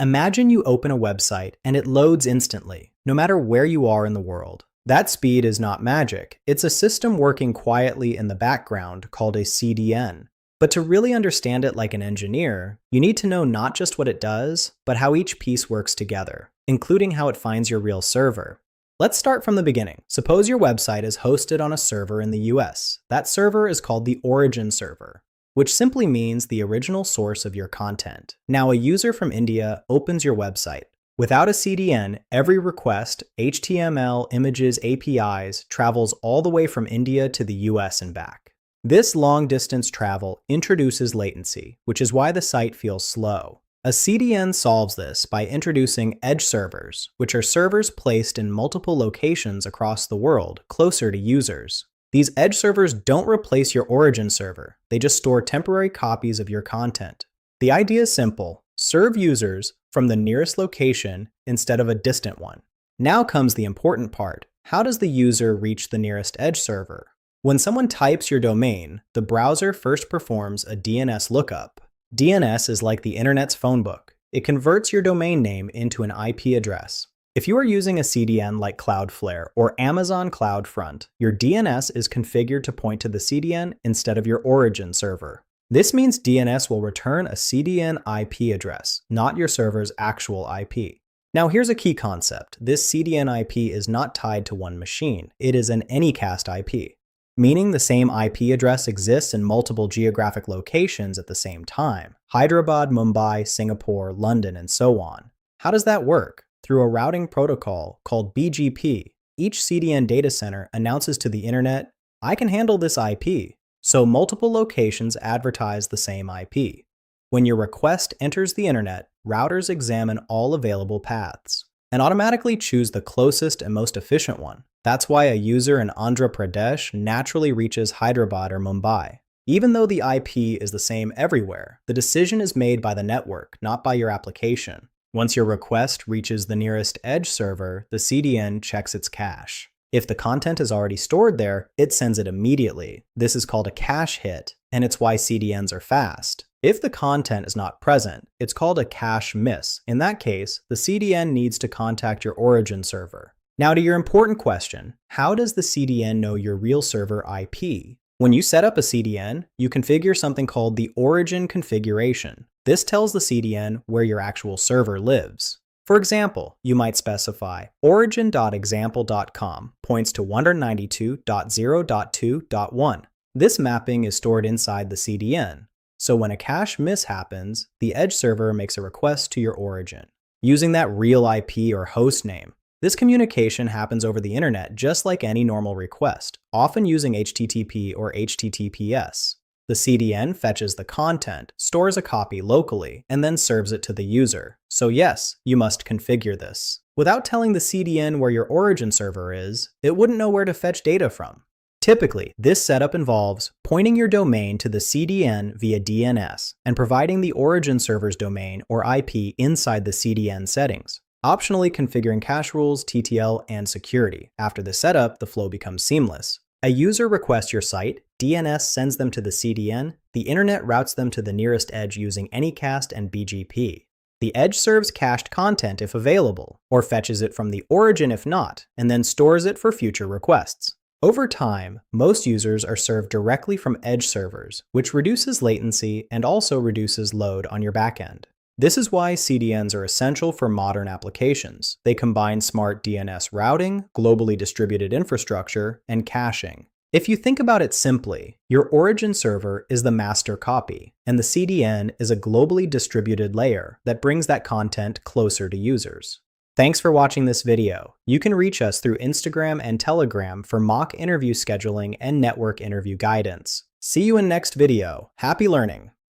Imagine you open a website and it loads instantly, no matter where you are in the world. That speed is not magic. It's a system working quietly in the background called a CDN. But to really understand it like an engineer, you need to know not just what it does, but how each piece works together, including how it finds your real server. Let's start from the beginning. Suppose your website is hosted on a server in the US. That server is called the origin server, which simply means the original source of your content. Now, a user from India opens your website. Without a CDN, every request, HTML, images, APIs, travels all the way from India to the US and back. This long-distance travel introduces latency, which is why the site feels slow. A CDN solves this by introducing edge servers, which are servers placed in multiple locations across the world, closer to users. These edge servers don't replace your origin server, they just store temporary copies of your content. The idea is simple: serve users from the nearest location instead of a distant one. Now comes the important part. How does the user reach the nearest edge server? When someone types your domain, the browser first performs a DNS lookup. DNS is like the internet's phone book. It converts your domain name into an IP address. If you are using a CDN like Cloudflare or Amazon CloudFront, your DNS is configured to point to the CDN instead of your origin server. This means DNS will return a CDN IP address, not your server's actual IP. Now here's a key concept. This CDN IP is not tied to one machine. It is an anycast IP, meaning the same IP address exists in multiple geographic locations at the same time: Hyderabad, Mumbai, Singapore, London, and so on. How does that work? Through a routing protocol called BGP, each CDN data center announces to the internet, "I can handle this IP." So multiple locations advertise the same IP. When your request enters the internet, routers examine all available paths and automatically choose the closest and most efficient one. That's why a user in Andhra Pradesh naturally reaches Hyderabad or Mumbai. Even though the IP is the same everywhere, the decision is made by the network, not by your application. Once your request reaches the nearest edge server, the CDN checks its cache. If the content is already stored there, it sends it immediately. This is called a cache hit, and it's why CDNs are fast. If the content is not present, it's called a cache miss. In that case, the CDN needs to contact your origin server. Now to your important question, how does the CDN know your real server IP? When you set up a CDN, you configure something called the origin configuration. This tells the CDN where your actual server lives. For example, you might specify origin.example.com points to 192.0.2.1. This mapping is stored inside the CDN. So when a cache miss happens, the edge server makes a request to your origin, using that real IP or host name. This communication happens over the internet just like any normal request, often using HTTP or HTTPS. The CDN fetches the content, stores a copy locally, and then serves it to the user. So yes, you must configure this. Without telling the CDN where your origin server is, it wouldn't know where to fetch data from. Typically, this setup involves pointing your domain to the CDN via DNS and providing the origin server's domain or IP inside the CDN settings, optionally configuring cache rules, TTL, and security. After the setup, the flow becomes seamless. A user requests your site, DNS sends them to the CDN, the internet routes them to the nearest edge using Anycast and BGP. The edge serves cached content if available, or fetches it from the origin if not, and then stores it for future requests. Over time, most users are served directly from edge servers, which reduces latency and also reduces load on your backend. This is why CDNs are essential for modern applications. They combine smart DNS routing, globally distributed infrastructure, and caching. If you think about it simply, your origin server is the master copy, and the CDN is a globally distributed layer that brings that content closer to users. Thanks for watching this video. You can reach us through Instagram and Telegram for mock interview scheduling and network interview guidance. See you in next video. Happy learning!